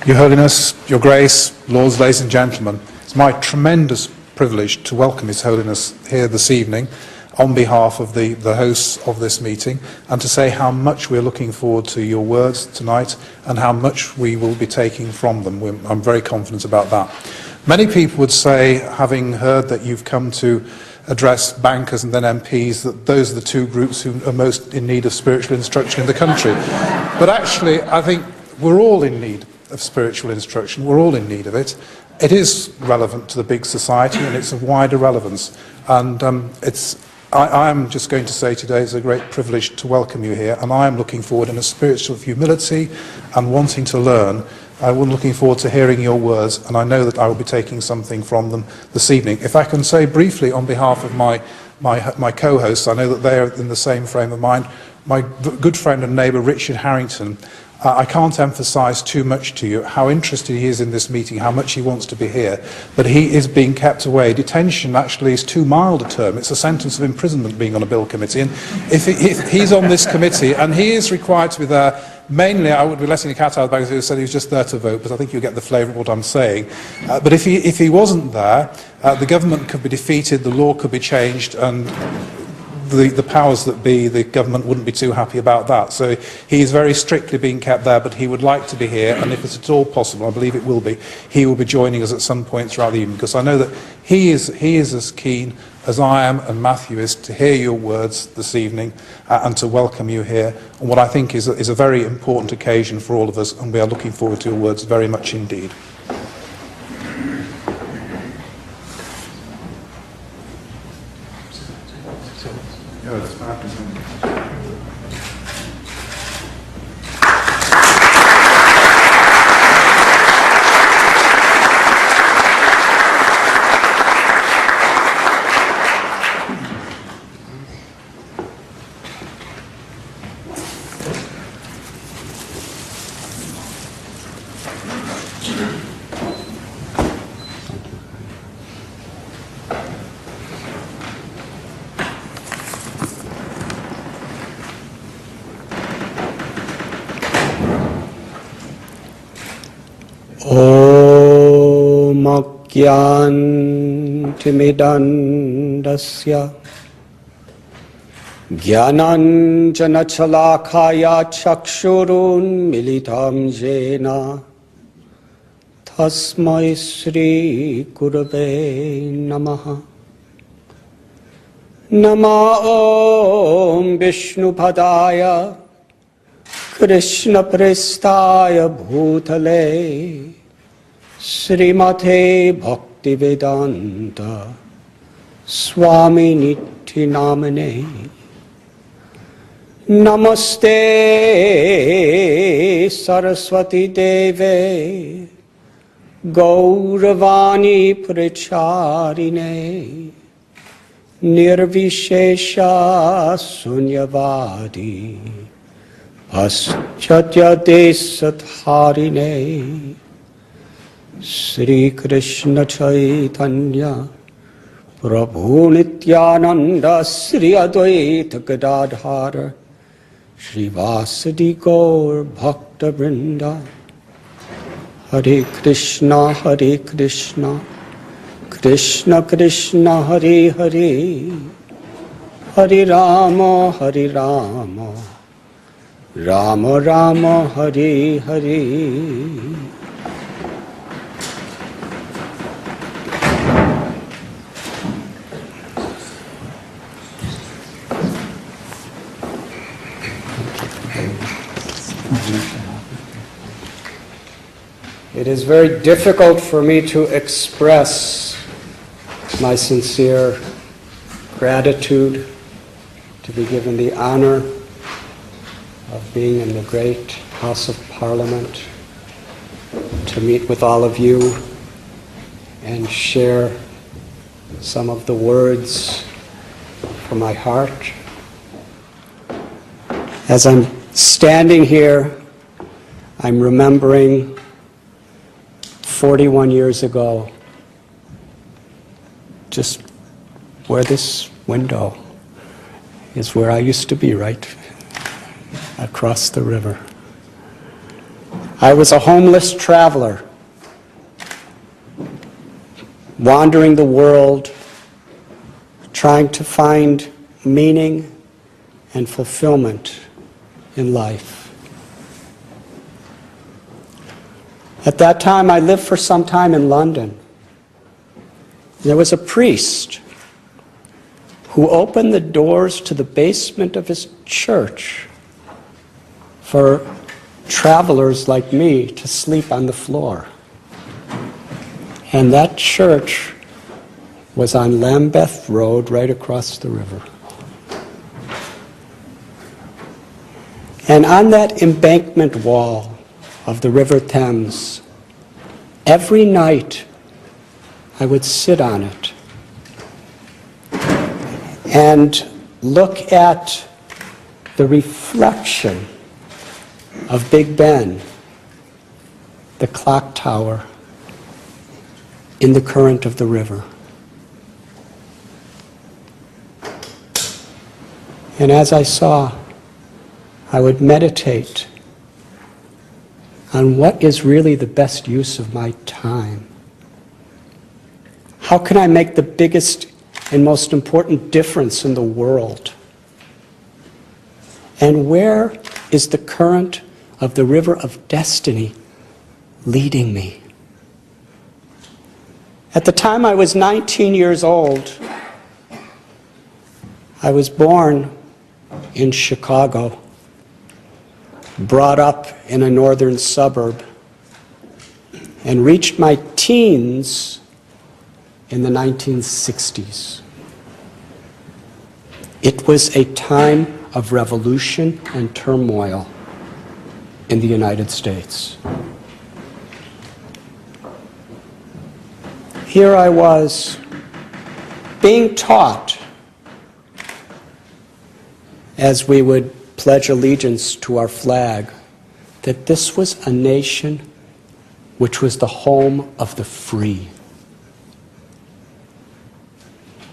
Your Holiness, Your Grace, Lords, ladies and gentlemen, it's my tremendous privilege to welcome His Holiness here this evening on behalf of the hosts of this meeting, and to say how much we're looking forward to your words tonight and how much we will be taking from them. I'm very confident about that. Many people would say, having heard that you've come to address bankers and then MPs, that those are the two groups who are most in need of spiritual instruction in the country. But actually, I think we're all in need of spiritual instruction. We're all in need of it. It is relevant to the big society, and it's of wider relevance. And I am just going to say today it's a great privilege to welcome you here, and I am looking forward in a spirit of humility and wanting to learn. I'm looking forward to hearing your words, and I know that I will be taking something from them this evening. If I can say briefly on behalf of my co-hosts, I know that they are in the same frame of mind, my good friend and neighbour Richard Harrington, I can't emphasise too much to you how interested he is in this meeting, how much he wants to be here, but he is being kept away. Detention actually is too mild a term. It's a sentence of imprisonment being on a bill committee. And if he's on this committee and he is required to be there, mainly I would be letting the cat out of the bag, who said he was just there to vote, but I think you'll get the flavour of what I'm saying. But if he wasn't there, the government could be defeated, the law could be changed, and the powers that be, the government wouldn't be too happy about that. So he is very strictly being kept there, but he would like to be here, and if it's at all possible, I believe it will be, he will be joining us at some point throughout the evening, because I know that he is as keen as I am and Matthew is to hear your words this evening and to welcome you here on what I think is a very important occasion for all of us, and we are looking forward to your words very much indeed. ज्ञानतिमिरन्दस्य ज्ञानाञ्जनशलाकाया चक्षुरुन्मिलितं येन तस्मै श्रीगुरवे नमः। नमो ॐ विष्णुपदाय कृष्णप्रेष्ठाय भूतले श्रीमते भक्तिवेदान्त स्वामिनिधि नामने। नमस्ते सरस्वती देवे गौरवाणी प्रचारिणे निर्विशेष शून्यवादी पाश्चात्यदेशधारिणे। श्री कृष्ण चैतन्य प्रभु नित्यानंद श्री अद्वैत गदाधर श्रीवासदि गौर भक्त वृंद। हरे कृष्ण कृष्ण कृष्ण हरे हरे, हरे Ram Ram Ram Hare Hare. It is very difficult for me to express my sincere gratitude to be given the honor of being in the great House of Parliament, to meet with all of you and share some of the words from my heart. As I'm standing here, I'm remembering 41 years ago, just where this window is where I used to be, right across the river. I was a homeless traveler, wandering the world, trying to find meaning and fulfillment in life. At that time, I lived for some time in London. There was a priest who opened the doors to the basement of his church for travelers like me to sleep on the floor. And that church was on Lambeth Road, right across the river. And on that embankment wall of the River Thames, every night I would sit on it and look at the reflection of Big Ben, the clock tower, in the current of the river. And as I saw, I would meditate on what is really the best use of my time. How can I make the biggest and most important difference in the world? And where is the current of the river of destiny leading me? At the time I was 19 years old, I was born in Chicago, brought up in a northern suburb, and reached my teens in the 1960s. It was a time of revolution and turmoil in the United States. Here I was, being taught, as we would pledge allegiance to our flag, that this was a nation which was the home of the free.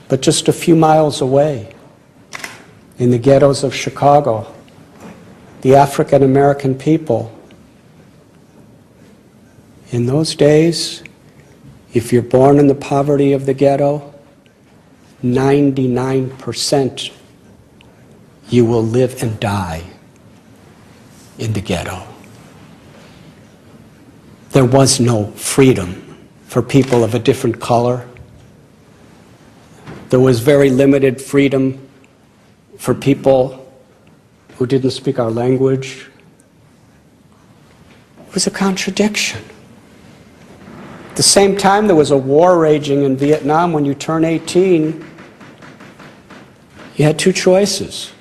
But just a few miles away, in the ghettos of Chicago, the African American people, in those days, if you're born in the poverty of the ghetto, 99% you will live and die in the ghetto. There was no freedom for people of a different color. There was very limited freedom for people who didn't speak our language. It was a contradiction. At the same time, there was a war raging in Vietnam. When you turn 18, you had two choices.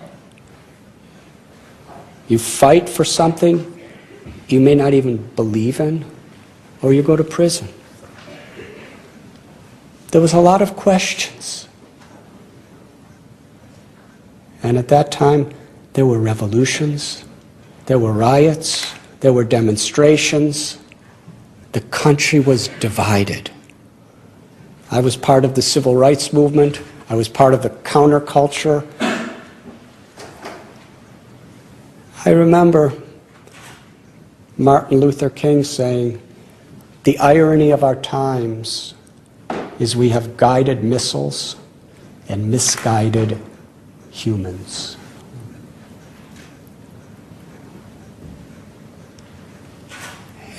You fight for something you may not even believe in, or you go to prison. There was a lot of questions. And at that time, there were revolutions, there were riots, there were demonstrations. The country was divided. I was part of the civil rights movement. I was part of the counterculture. I remember Martin Luther King saying, "The irony of our times is we have guided missiles and misguided humans."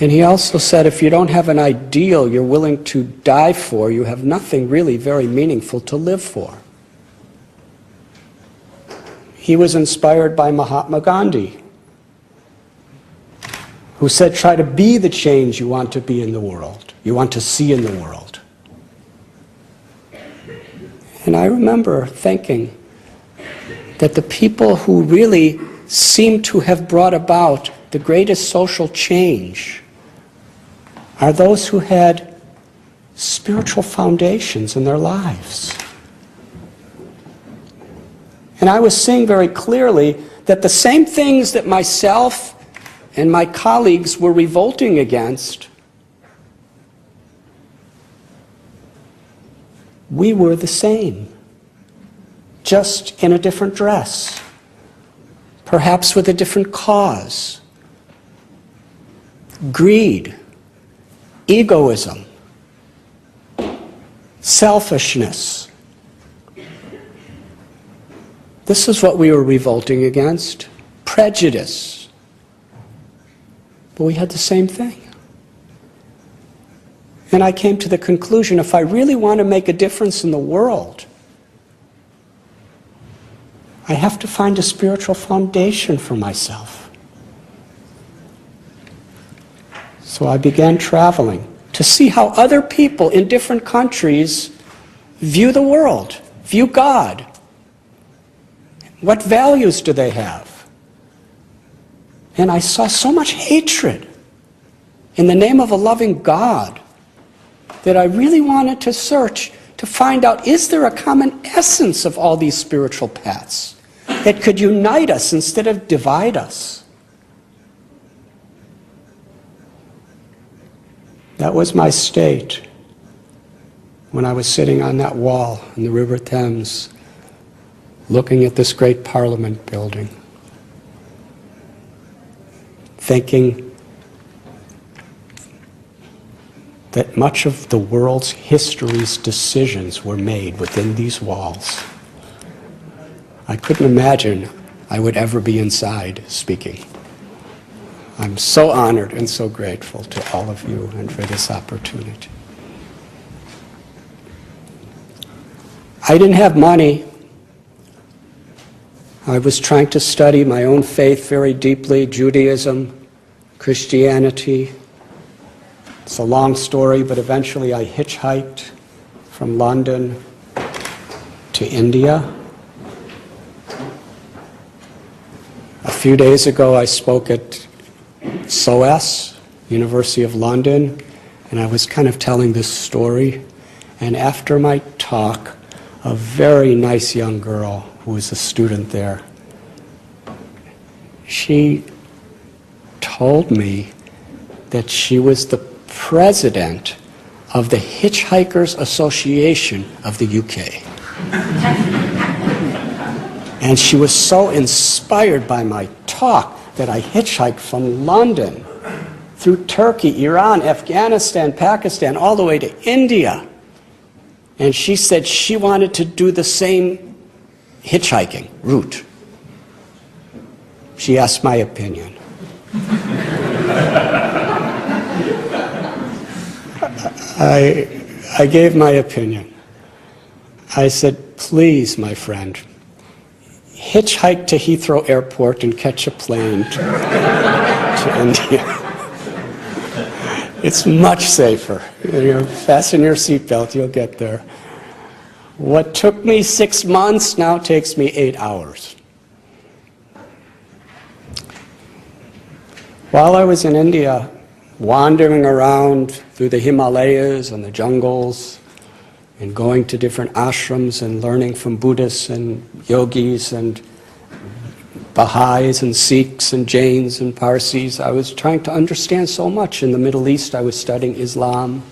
And he also said, if you don't have an ideal you're willing to die for, you have nothing really very meaningful to live for. He was inspired by Mahatma Gandhi, who said, try to be the change you want to be in the world, you want to see in the world. And I remember thinking that the people who really seem to have brought about the greatest social change are those who had spiritual foundations in their lives. And I was seeing very clearly that the same things that myself and my colleagues were revolting against, we were the same, just in a different dress, perhaps with a different cause. greed, egoism, selfishness. This is what we were revolting against. Prejudice. But we had the same thing. And I came to the conclusion, if I really want to make a difference in the world, I have to find a spiritual foundation for myself. So I began traveling to see how other people in different countries view the world, view God. What values do they have? And I saw so much hatred in the name of a loving God that I really wanted to search to find out, is there a common essence of all these spiritual paths that could unite us instead of divide us? That was my state when I was sitting on that wall in the River Thames, looking at this great Parliament building, thinking that much of the world's history's decisions were made within these walls. I couldn't imagine I would ever be inside speaking. I'm so honored and so grateful to all of you and for this opportunity. I didn't have money. I was trying to study my own faith very deeply, Judaism, Christianity. It's a long story, but eventually I hitchhiked from London to India. A few days ago I spoke at SOAS, University of London, and I was kind of telling this story. And after my talk, a very nice young girl who was a student there, she told me that she was the president of the Hitchhikers Association of the UK. And she was so inspired by my talk that I hitchhiked from London through Turkey, Iran, Afghanistan, Pakistan, all the way to India. And she said she wanted to do the same hitchhiking route. She asked my opinion. I gave my opinion. I said, please, my friend, hitchhike to Heathrow Airport and catch a plane to India. It's much safer. You fasten your seatbelt, you'll get there. What took me 6 months now takes me 8 hours. While I was in India, wandering around through the Himalayas and the jungles, and going to different ashrams and learning from Buddhists and yogis and Baha'is and Sikhs and Jains and Parsis, I was trying to understand so much. In the Middle East, I was studying Islam.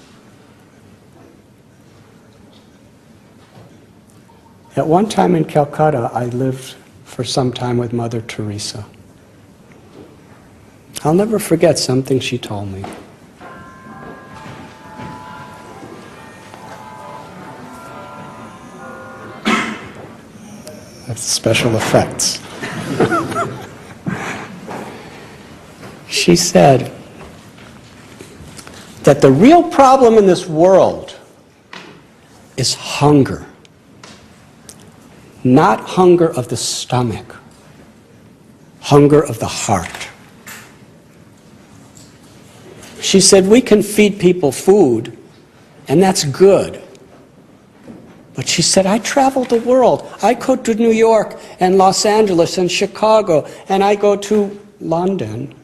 At one time in Calcutta, I lived for some time with Mother Teresa. I'll never forget something she told me. That's special effects. She said that the real problem in this world is hunger. Not hunger of the stomach, hunger of the heart. She said, we can feed people food, and that's good. But she said, I travel the world. I go to New York and Los Angeles and Chicago, and I go to London.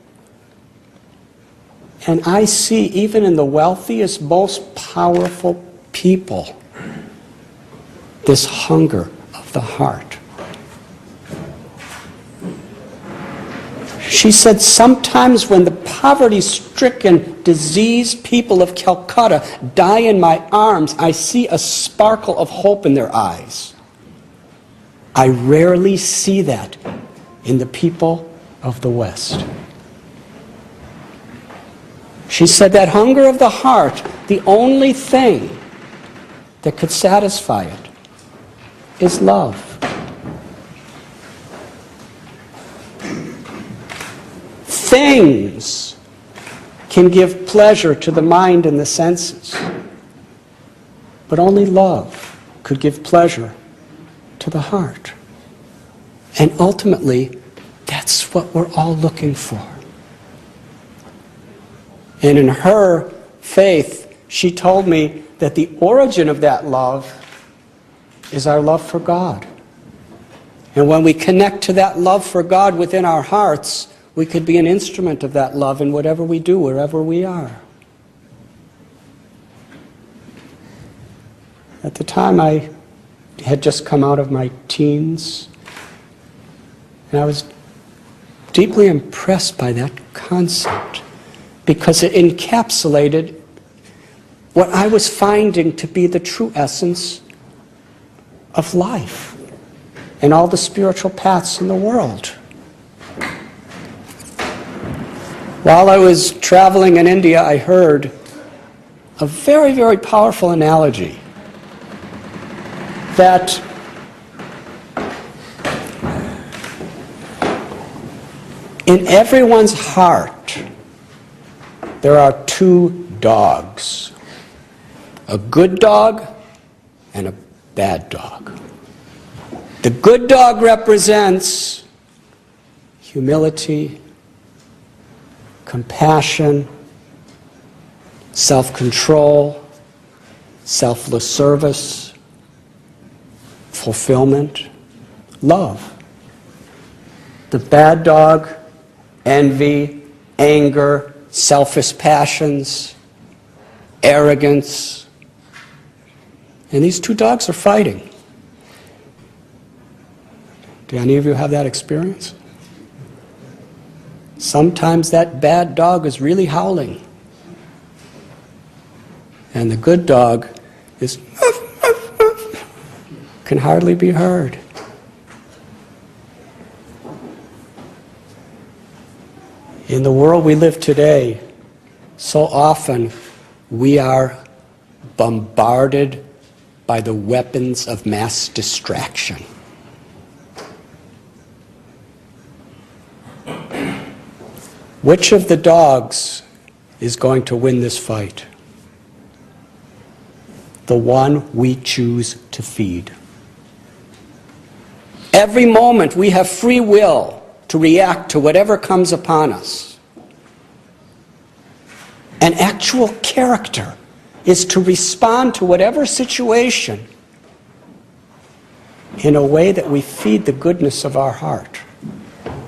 And I see, even in the wealthiest, most powerful people, this hunger of the heart. She said, sometimes when the poverty-stricken, diseased people of Calcutta die in my arms, I see a sparkle of hope in their eyes. I rarely see that in the people of the West. She said that hunger of the heart, the only thing that could satisfy it is love. Things can give pleasure to the mind and the senses, but only love could give pleasure to the heart. And ultimately, that's what we're all looking for. And in her faith, she told me that the origin of that love is our love for God. And when we connect to that love for God within our hearts, we could be an instrument of that love in whatever we do, wherever we are. At the time, I had just come out of my teens, and I was deeply impressed by that concept because it encapsulated what I was finding to be the true essence of life and all the spiritual paths in the world. While I was traveling in India, I heard a very, very powerful analogy that in everyone's heart there are two dogs, a good dog and a bad dog. The good dog represents humility, compassion, self-control, selfless service, fulfillment, love. The bad dog, envy, anger, selfish passions, arrogance. And these two dogs are fighting. Do any of you have that experience? Sometimes that bad dog is really howling. And the good dog is can hardly be heard. In the world we live today, so often we are bombarded by the weapons of mass distraction. Which of the dogs is going to win this fight? The one we choose to feed. Every moment we have free will to react to whatever comes upon us. And actual character is to respond to whatever situation in a way that we feed the goodness of our heart.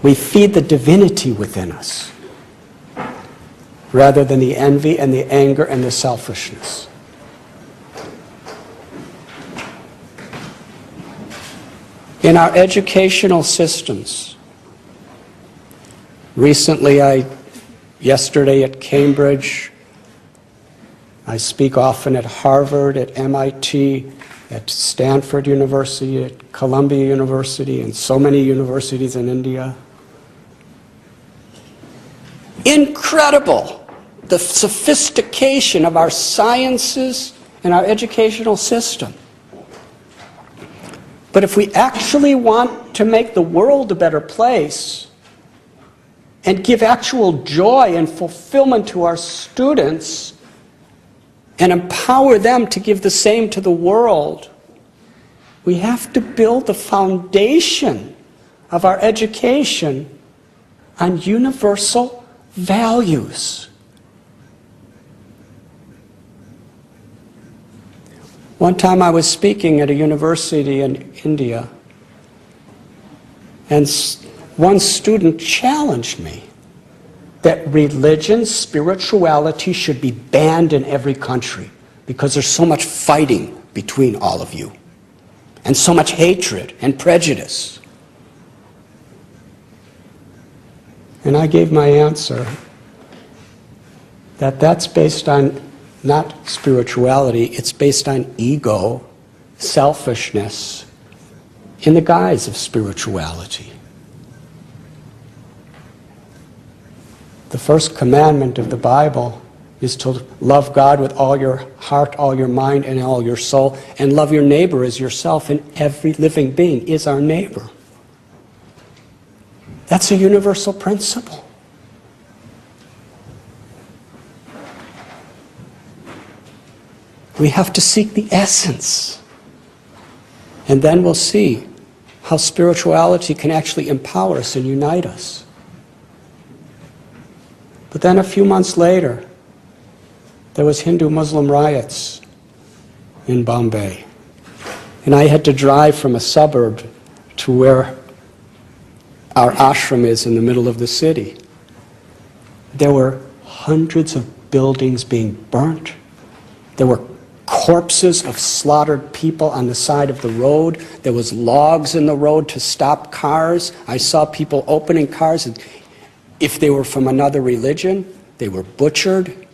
We feed the divinity within us, rather than the envy and the anger and the selfishness. In our educational systems, yesterday at Cambridge, I speak often at Harvard, at MIT, at Stanford University, at Columbia University, and so many universities in India. Incredible, the sophistication of our sciences and our educational system. But if we actually want to make the world a better place and give actual joy and fulfillment to our students and empower them to give the same to the world, we have to build the foundation of our education on universal values. One time I was speaking at a university in India, and one student challenged me that religion, spirituality should be banned in every country because there's so much fighting between all of you and so much hatred and prejudice. And I gave my answer that that's based on not spirituality, it's based on ego, selfishness, in the guise of spirituality. The first commandment of the Bible is to love God with all your heart, all your mind, and all your soul, and love your neighbor as yourself, and every living being is our neighbor. That's a universal principle. We have to seek the essence. And then we'll see how spirituality can actually empower us and unite us. But then a few months later, there was Hindu-Muslim riots in Bombay. And I had to drive from a suburb to where our ashram is in the middle of the city. There were hundreds of buildings being burnt. There were corpses of slaughtered people on the side of the road. There was logs in the road to stop cars. I saw people opening cars, and if they were from another religion, they were butchered.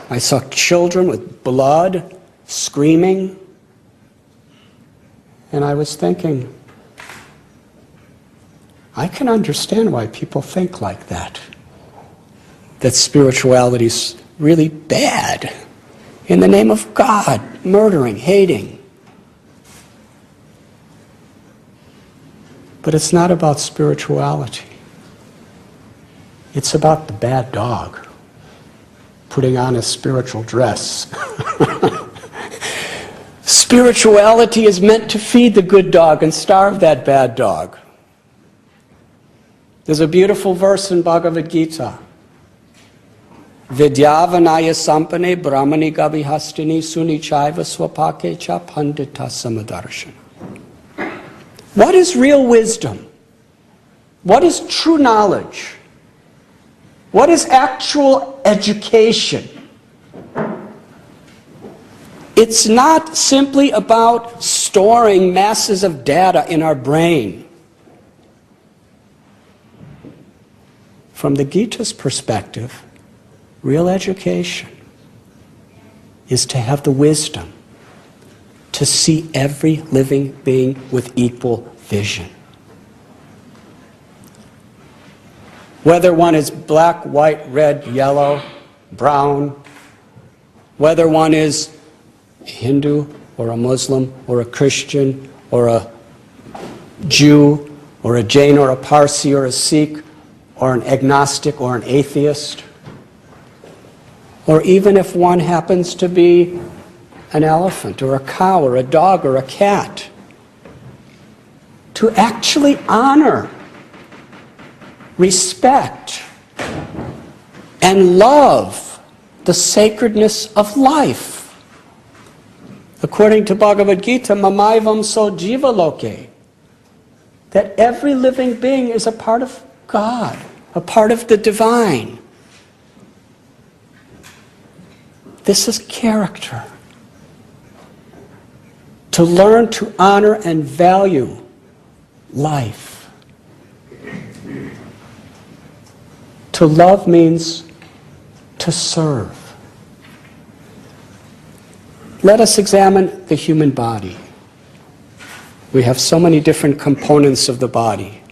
I saw children with blood screaming. And I was thinking, I can understand why people think like that. That spirituality's really bad. In the name of God, murdering, hating. But it's not about spirituality. It's about the bad dog putting on a spiritual dress. Spirituality is meant to feed the good dog and starve that bad dog. There's a beautiful verse in Bhagavad Gita. Vidyavanaya sampane brahmani gabihastini suni chaiva swapake cha pandita samadarshana. What is real wisdom? What is true knowledge? What is actual education? It's not simply about storing masses of data in our brain. From the Gita's perspective, real education is to have the wisdom to see every living being with equal vision. Whether one is black, white, red, yellow, brown, whether one is a Hindu or a Muslim or a Christian or a Jew or a Jain or a Parsi or a Sikh or an agnostic or an atheist, or even if one happens to be an elephant or a cow or a dog or a cat, to actually honor, respect, and love the sacredness of life. According to Bhagavad Gita, mamaivam so jiva loke, that every living being is a part of God, a part of the divine. This is character. To learn to honor and value life. To love means to serve. Let us examine the human body. We have so many different components of the body.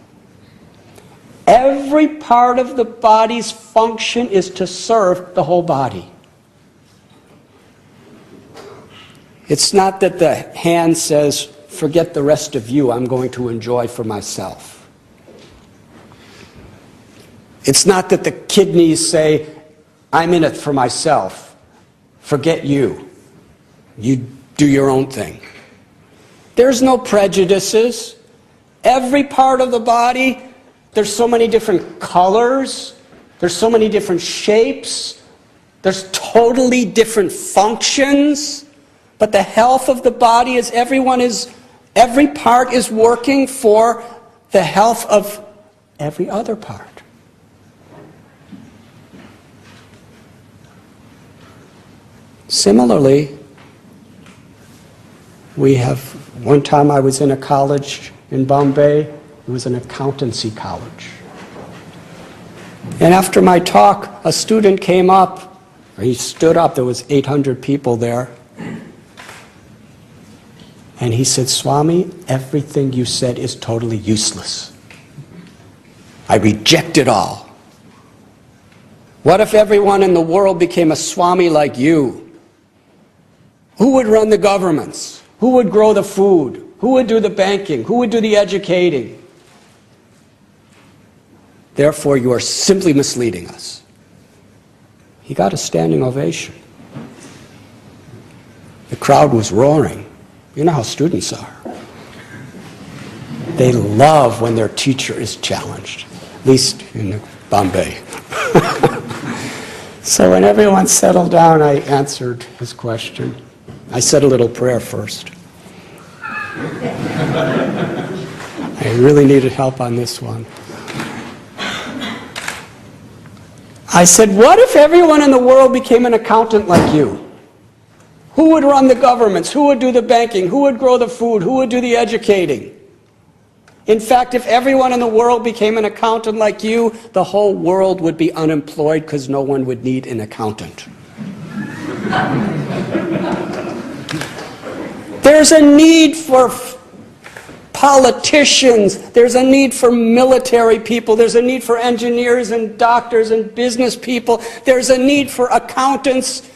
Every part of the body's function is to serve the whole body. It's not that the hand says, forget the rest of you, I'm going to enjoy for myself. It's not that the kidneys say, I'm in it for myself, forget you. You do your own thing. There's no prejudices. Every part of the body, there's so many different colors, there's so many different shapes, there's totally different functions, but the health of the body is every part is working for the health of every other part. Similarly, one time I was in a college in Bombay. It was an accountancy college. And after my talk, a student came up, or he stood up, there was 800 people there. And he said, Swami, everything you said is totally useless. I reject it all. What if everyone in the world became a Swami like you? Who would run the governments? Who would grow the food? Who would do the banking? Who would do the educating? Therefore, you are simply misleading us. He got a standing ovation. The crowd was roaring. You know how students are. They love when their teacher is challenged, at least in Bombay. So when everyone settled down, I answered his question. I said a little prayer first. I really needed help on this one. I said, what if everyone in the world became an accountant like you? Who would run the governments? Who would do the banking? Who would grow the food? Who would do the educating? In fact, if everyone in the world became an accountant like you, the whole world would be unemployed because no one would need an accountant. There's a need for politicians, there's a need for military people, there's a need for engineers and doctors and business people, there's a need for accountants,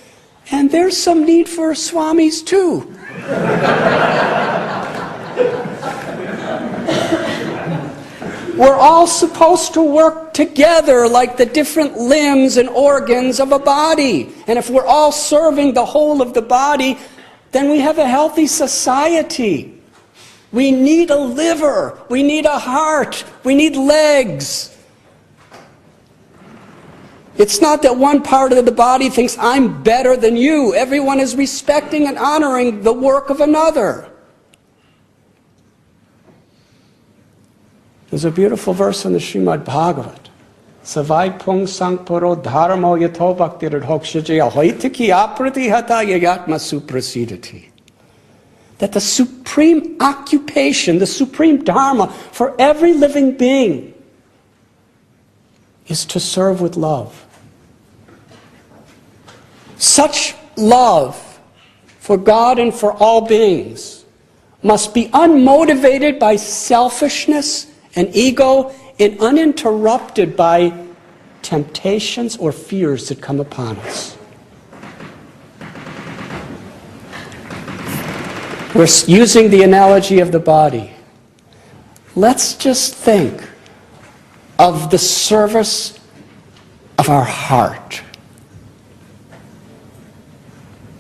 and there's some need for swamis too. We're all supposed to work together like the different limbs and organs of a body. And if we're all serving the whole of the body, then we have a healthy society. We need a liver, we need a heart, we need legs. It's not that one part of the body thinks I'm better than you. Everyone is respecting and honoring the work of another. There's a beautiful verse in the Srimad Bhagavat. Savai pung sangparo dharmo yato bhaktirid hokshajaya hoitiki aprati hata yayatma suprasidati. That the supreme occupation, the supreme dharma for every living being is to serve with love. Such love for God and for all beings must be unmotivated by selfishness and ego and uninterrupted by temptations or fears that come upon us. We're using the analogy of the body. Let's just think of the service of our heart.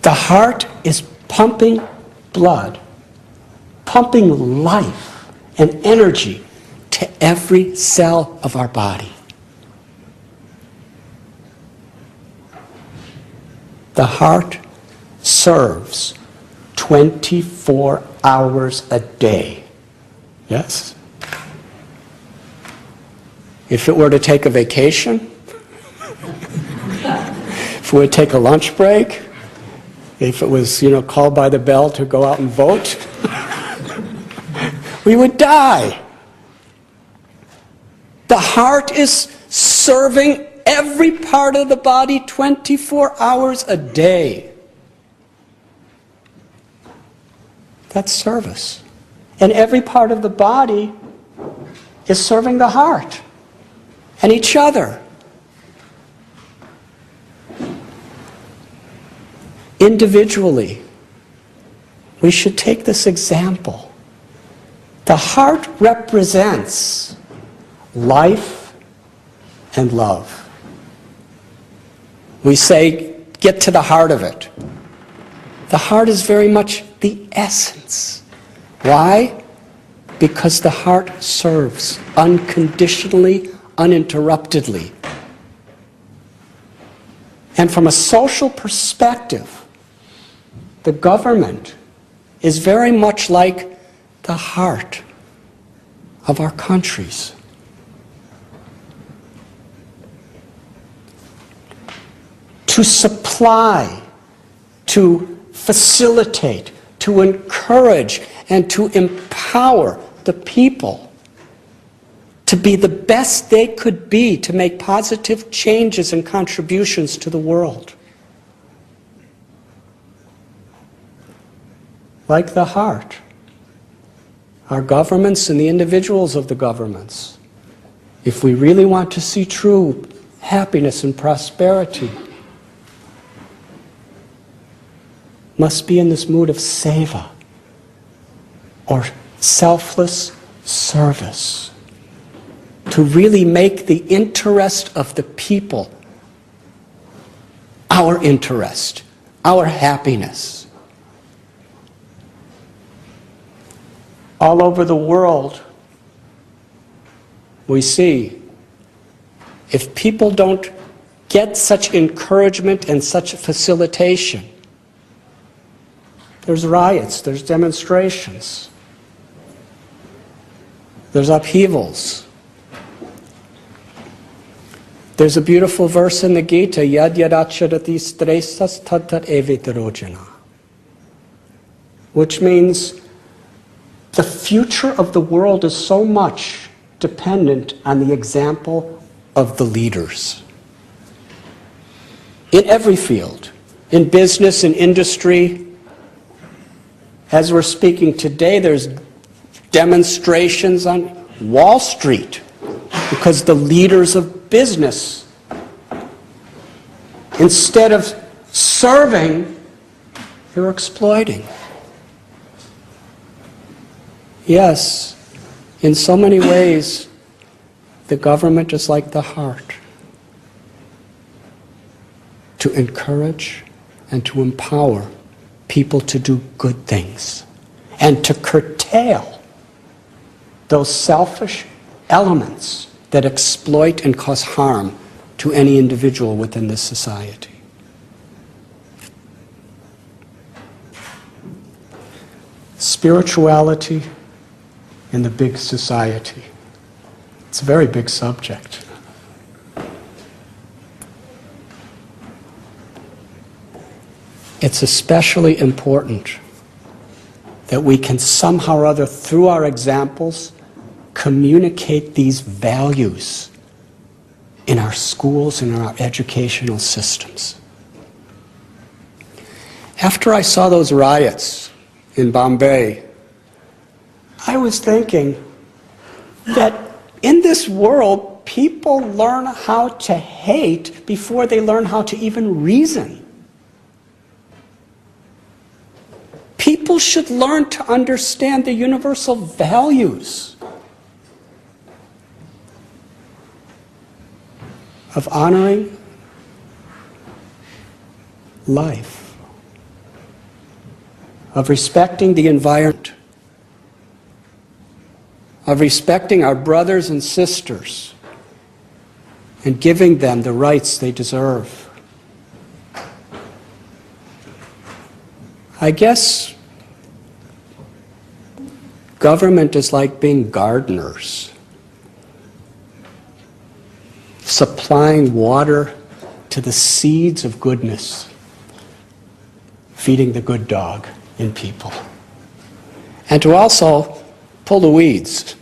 The heart is pumping blood, pumping life and energy to every cell of our body. The heart serves 24 hours a day. Yes? If it were to take a vacation, if it would take a lunch break, if it was, called by the bell to go out and vote, we would die. The heart is serving every part of the body 24 hours a day. That's service. And every part of the body is serving the heart and each other. Individually, we should take this example. The heart represents life and love. We say, get to the heart of it. The heart is very much the essence. Why? Because the heart serves unconditionally, uninterruptedly. And from a social perspective, the government is very much like the heart of our countries. To supply, to facilitate, to encourage, and to empower the people to be the best they could be to make positive changes and contributions to the world. Like the heart, our governments and the individuals of the governments, if we really want to see true happiness and prosperity must be in this mood of seva, or selfless service, to really make the interest of the people our interest, our happiness. All over the world, we see if people don't get such encouragement and such facilitation, there's riots, there's demonstrations, there's upheavals. There's a beautiful verse in the Gita, Yad Yadachadati Stresas Tatat Evitarojana, which means the future of the world is so much dependent on the example of the leaders. In every field, in business, in industry. As we're speaking today, there's demonstrations on Wall Street because the leaders of business, instead of serving, they're exploiting. Yes, in so many ways, the government is like the heart, to encourage and to empower people to do good things and to curtail those selfish elements that exploit and cause harm to any individual within this society. Spirituality in the big society. It's a very big subject. It's especially important that we can somehow or other, through our examples, communicate these values in our schools and in our educational systems. After I saw those riots in Bombay, I was thinking that in this world, people learn how to hate before they learn how to even reason. People should learn to understand the universal values of honoring life, of respecting the environment, of respecting our brothers and sisters and giving them the rights they deserve. I guess government is like being gardeners, supplying water to the seeds of goodness, feeding the good dog in people, and to also pull the weeds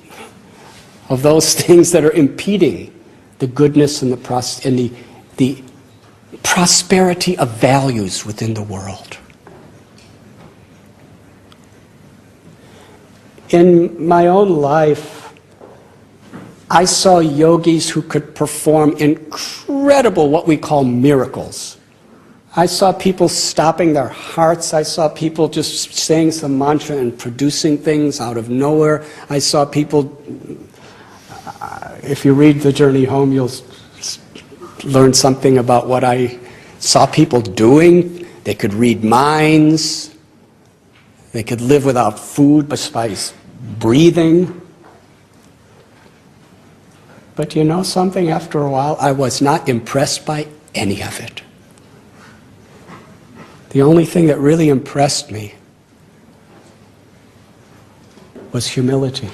of those things that are impeding the goodness and the prosperity of values within the world. In my own life, I saw yogis who could perform incredible, what we call miracles. I saw people stopping their hearts. I saw people just saying some mantra and producing things out of nowhere. I saw people, if you read The Journey Home, you'll learn something about what I saw people doing. They could read minds. They could live without food but by breathing. But you know something? After a while, I was not impressed by any of it. The only thing that really impressed me was humility,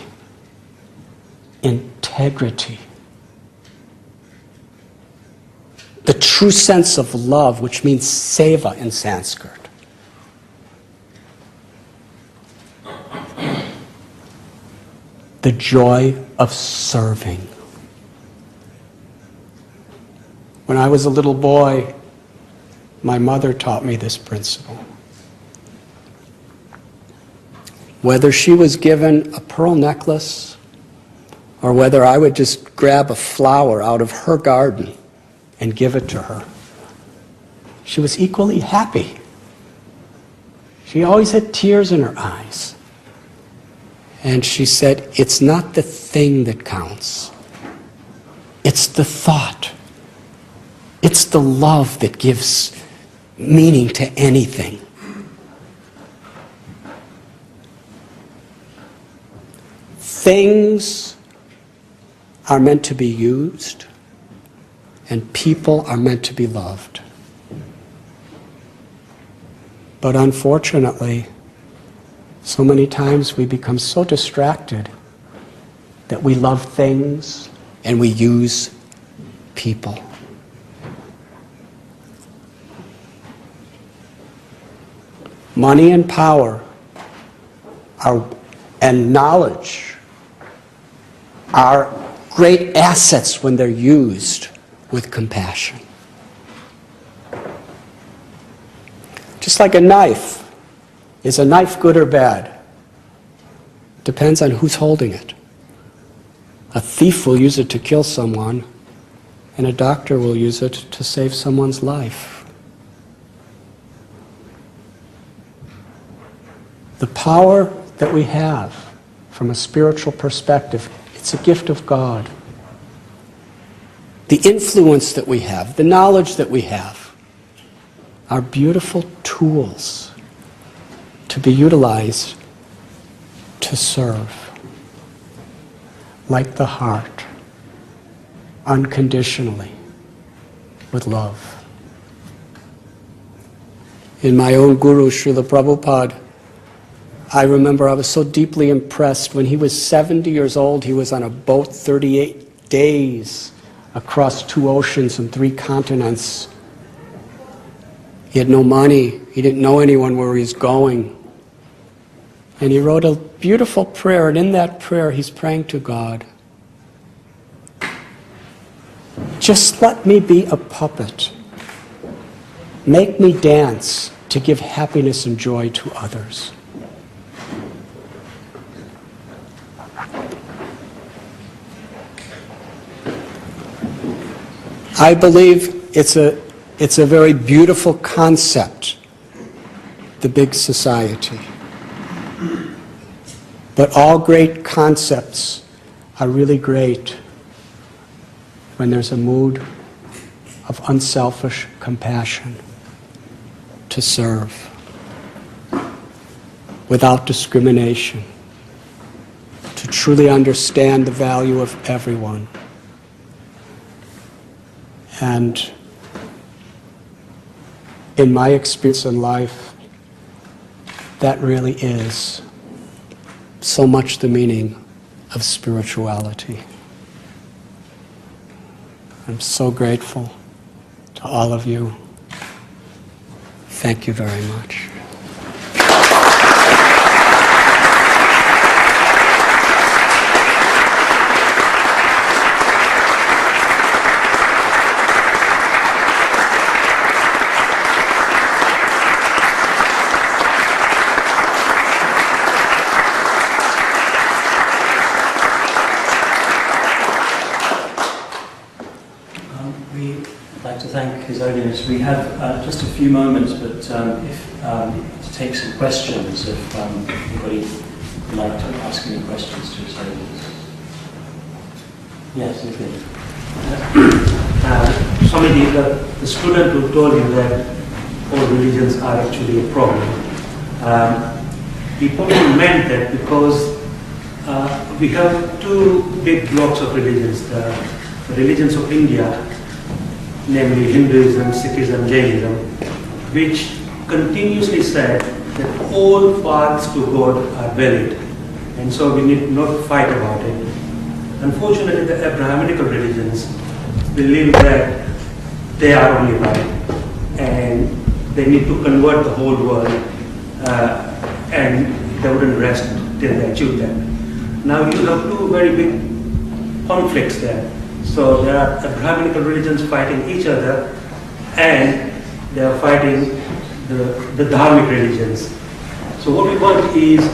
integrity, the true sense of love, which means seva in Sanskrit. The joy of serving. When I was a little boy, my mother taught me this principle. Whether she was given a pearl necklace or whether I would just grab a flower out of her garden and give it to her, she was equally happy. She always had tears in her eyes. And she said, it's not the thing that counts. It's the thought. It's the love that gives meaning to anything. Things are meant to be used, and people are meant to be loved. But unfortunately, so many times we become so distracted that we love things and we use people. Money and power and knowledge are great assets when they're used with compassion. Just like a knife. Is a knife good or bad? Depends on who's holding it. A thief will use it to kill someone, and a doctor will use it to save someone's life. The power that we have from a spiritual perspective, it's a gift of God. The influence that we have, the knowledge that we have, are beautiful tools to be utilized to serve. Like the heart, unconditionally, with love. In my own guru, Srila Prabhupada, I remember I was so deeply impressed. When he was 70 years old, he was on a boat 38 days across 2 oceans and 3 continents. He had no money. He didn't know anyone where he was going. And he wrote a beautiful prayer, and in that prayer he's praying to God. Just let me be a puppet. Make me dance to give happiness and joy to others. I believe it's a very beautiful concept, the big society. But all great concepts are really great when there's a mood of unselfish compassion to serve without discrimination, to truly understand the value of everyone. And in my experience in life, that really is so much the meaning of spirituality. I'm so grateful to all of you. Thank you very much. Thank His Holiness. We have just a few moments, but to take some questions, if anybody would like to ask any questions to His Holiness. Yes, you can. Swamiji, the student who told you that all religions are actually a problem, he probably meant that because we have 2 big blocks of religions, the religions of India, namely Hinduism, Sikhism, Jainism, which continuously said that all paths to God are valid, and so we need not fight about it. Unfortunately, the Abrahamical religions believe that they are only right, and they need to convert the whole world, and they wouldn't rest till they achieve that. Now you have 2 very big conflicts there. So there are Abrahamical religions fighting each other, and they are fighting the Dharmic religions. So what we want is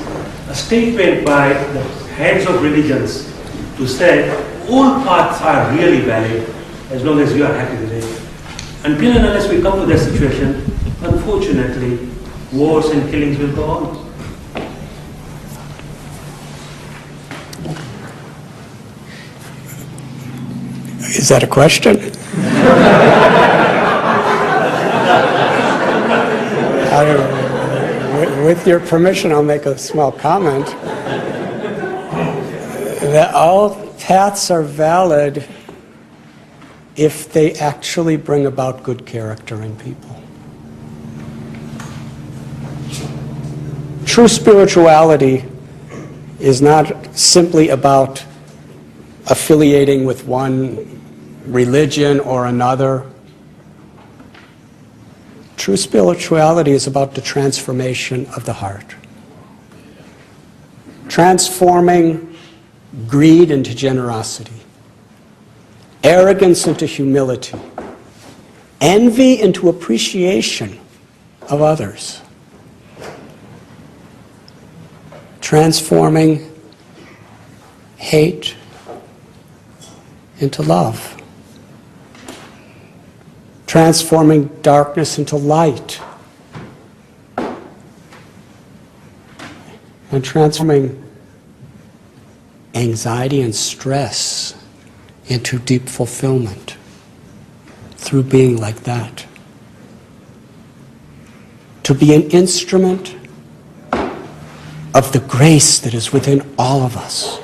a statement by the heads of religions to say all paths are really valid as long as you are happy with it. until and unless we come to that situation, unfortunately, wars and killings will go on. Is that a question? With your permission, I'll make a small comment. That all paths are valid if they actually bring about good character in people. True spirituality is not simply about affiliating with one religion or another. True spirituality is about the transformation of the heart. Transforming greed into generosity, arrogance into humility, envy into appreciation of others. Transforming hate into love. Transforming darkness into light. And transforming anxiety and stress into deep fulfillment through being like that. To be an instrument of the grace that is within all of us.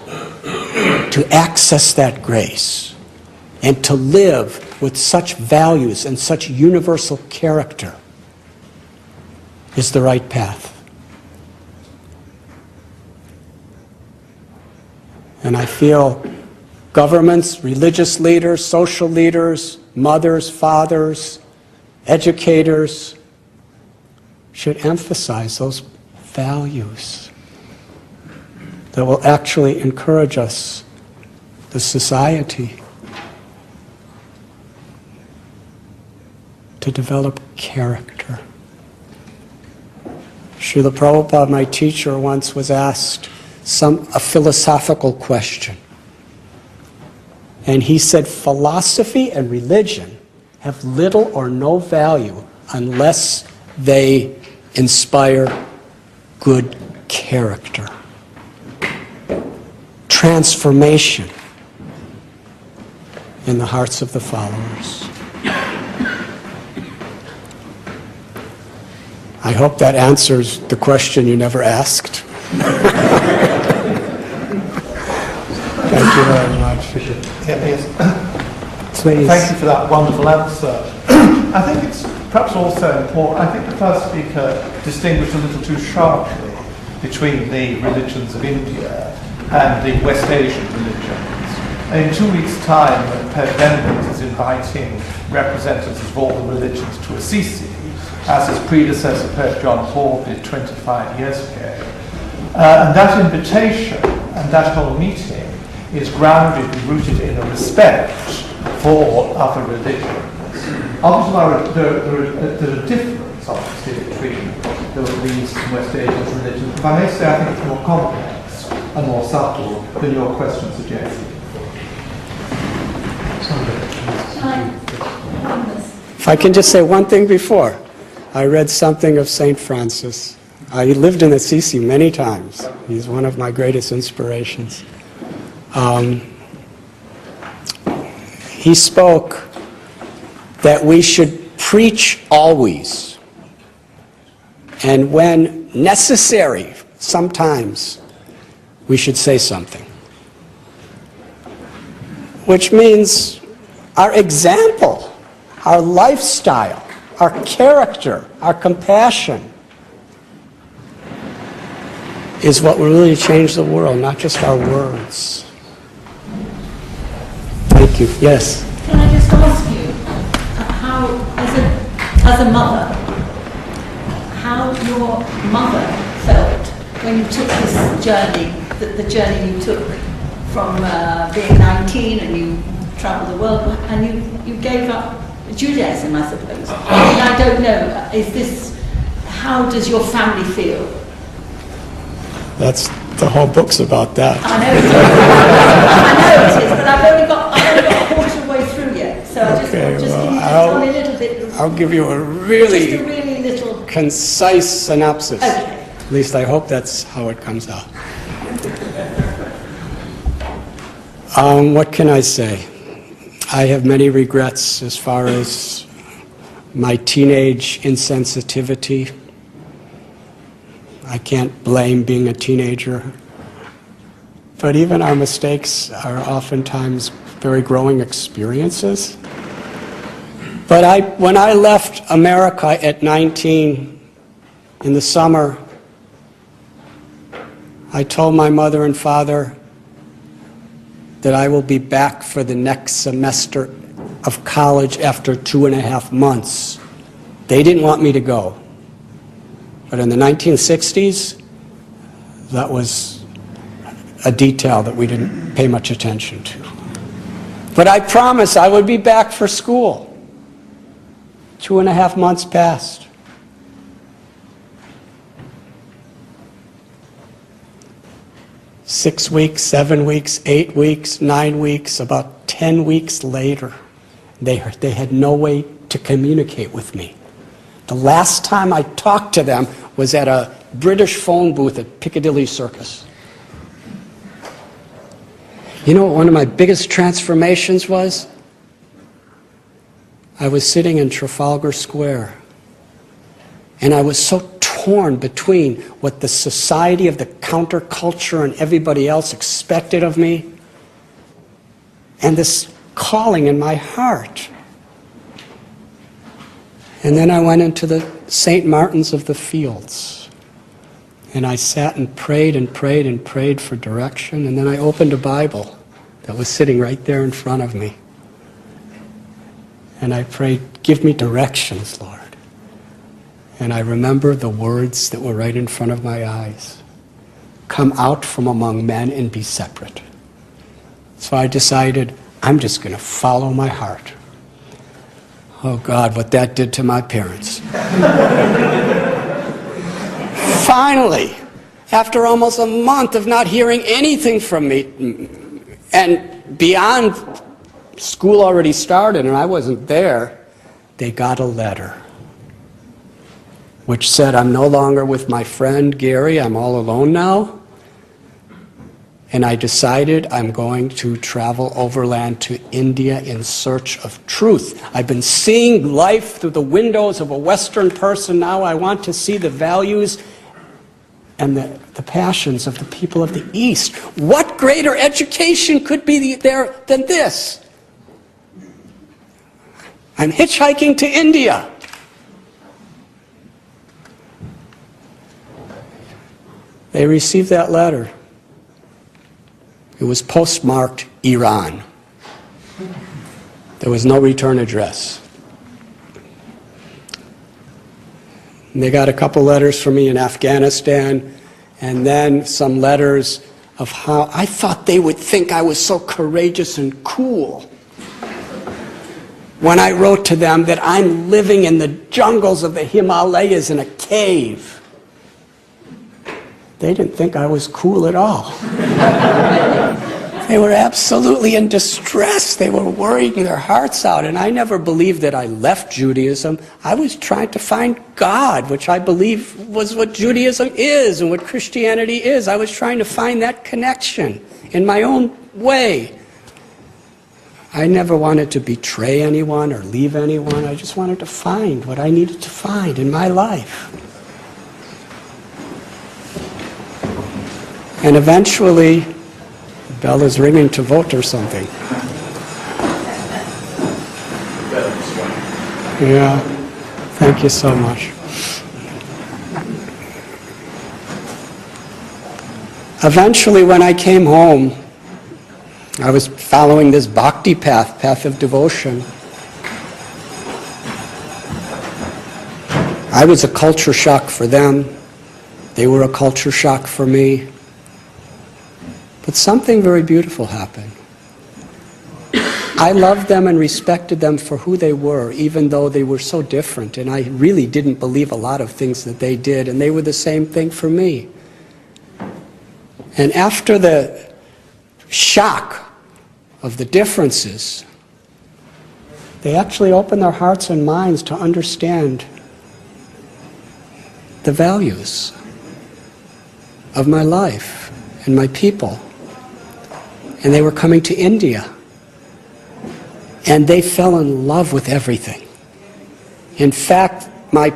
To access that grace and to live with such values and such universal character is the right path. And I feel governments, religious leaders, social leaders, mothers, fathers, educators should emphasize those values that will actually encourage us, the society, to develop character. Srila Prabhupada, my teacher, once was asked a philosophical question. And he said, philosophy and religion have little or no value unless they inspire good character. Transformation in the hearts of the followers. I hope that answers the question you never asked. Thank you very much. Yes. Please. Thank you for that wonderful answer. I think it's perhaps also important, I think the first speaker distinguished a little too sharply between the religions of India and the West Asian religions. In 2 weeks' time, Pope Benedict is inviting representatives of all the religions to Assisi, as his predecessor Pope John Paul did 25 years ago. And that invitation and that whole meeting is grounded and rooted in a respect for other religions. Obviously, there's a difference, obviously, between the East and West Asian religions. If I may say, I think it's more complex and more subtle than your question suggested. If I can just say one thing before. I read something of St. Francis. I lived in Assisi many times. He's one of my greatest inspirations. He spoke that we should preach always. And when necessary, sometimes, we should say something. Which means our example, our lifestyle, our character, our compassion is what will really change the world, not just our words. Thank you. Yes? Can I just ask you, how, as a mother, how your mother felt when you took this journey, the journey you took from being 19 and you travelled the world, and you gave up Judaism, I suppose. I don't know, how does your family feel? The whole book's about that. I know it is, but I've only got a quarter of the way through yet, so I just Okay, need you to well, tell me a little bit? I'll give you a Just really a really little... concise synopsis. Okay. At least I hope that's how it comes out. What can I say? I have many regrets as far as my teenage insensitivity. I can't blame being a teenager. But even our mistakes are oftentimes very growing experiences. But when I left America at 19 in the summer, I told my mother and father that I will be back for the next semester of college after 2.5 months. They didn't want me to go. But in the 1960s, that was a detail that we didn't pay much attention to. But I promised I would be back for school. 2.5 months passed. Six weeks, 7 weeks, 8 weeks, 9 weeks, about 10 weeks later, they had no way to communicate with me. The last time I talked to them was at a British phone booth at Piccadilly Circus. You know what one of my biggest transformations was? I was sitting in Trafalgar Square, and I was so torn between what the society of the counterculture and everybody else expected of me and this calling in my heart. And then I went into the St. Martin's of the Fields, and I sat and prayed and prayed and prayed for direction, and then I opened a Bible that was sitting right there in front of me. And I prayed, give me directions, Lord. And I remember the words that were right in front of my eyes. Come out from among men and be separate. So I decided, I'm just going to follow my heart. Oh God, what that did to my parents. Finally, after almost a month of not hearing anything from me, and beyond school already started and I wasn't there, they got a letter which said, I'm no longer with my friend Gary, I'm all alone now. And I decided I'm going to travel overland to India in search of truth. I've been seeing life through the windows of a Western person. Now I want to see the values and the passions of the people of the East. What greater education could be there than this? I'm hitchhiking to India. They received that letter. It was postmarked Iran. There was no return address. And they got a couple letters from me in Afghanistan, and then some letters of how I thought they would think I was so courageous and cool when I wrote to them that I'm living in the jungles of the Himalayas in a cave. They didn't think I was cool at all. They were absolutely in distress. They were worrying their hearts out. And I never believed that I left Judaism. I was trying to find God, which I believe was what Judaism is and what Christianity is. I was trying to find that connection in my own way. I never wanted to betray anyone or leave anyone. I just wanted to find what I needed to find in my life. And eventually, the bell is ringing to vote or something. Yeah, thank you so much. Eventually, when I came home, I was following this bhakti path of devotion. I was a culture shock for them. They were a culture shock for me. But something very beautiful happened. I loved them and respected them for who they were, even though they were so different. And I really didn't believe a lot of things that they did, and they were the same thing for me. And after the shock of the differences, they actually opened their hearts and minds to understand the values of my life and my people. And they were coming to India. And they fell in love with everything. In fact, my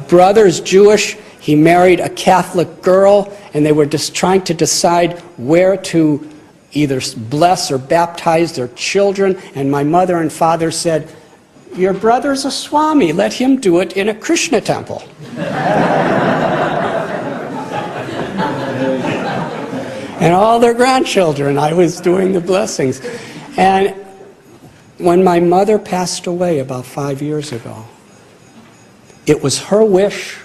brother's Jewish. He married a Catholic girl, and they were just trying to decide where to either bless or baptize their children. And my mother and father said, "Your brother's a Swami, let him do it in a Krishna temple." And all their grandchildren, I was doing the blessings. And when my mother passed away about 5 years ago, it was her wish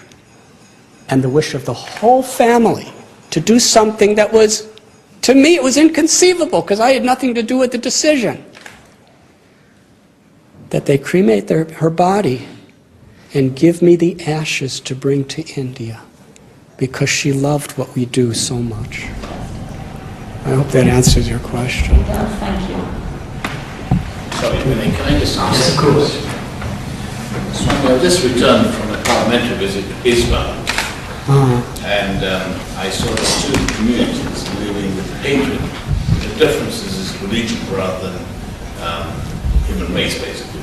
and the wish of the whole family to do something that was, to me, it was inconceivable because I had nothing to do with the decision. That they cremate her body and give me the ashes to bring to India because she loved what we do so much. I hope that answers your question. Yeah, thank you. Sorry, Vinny, can I just ask? Yes, of course. Swami, I just returned from a parliamentary visit to Israel, and I saw the two communities living with hatred. The differences is religion rather than human race, basically.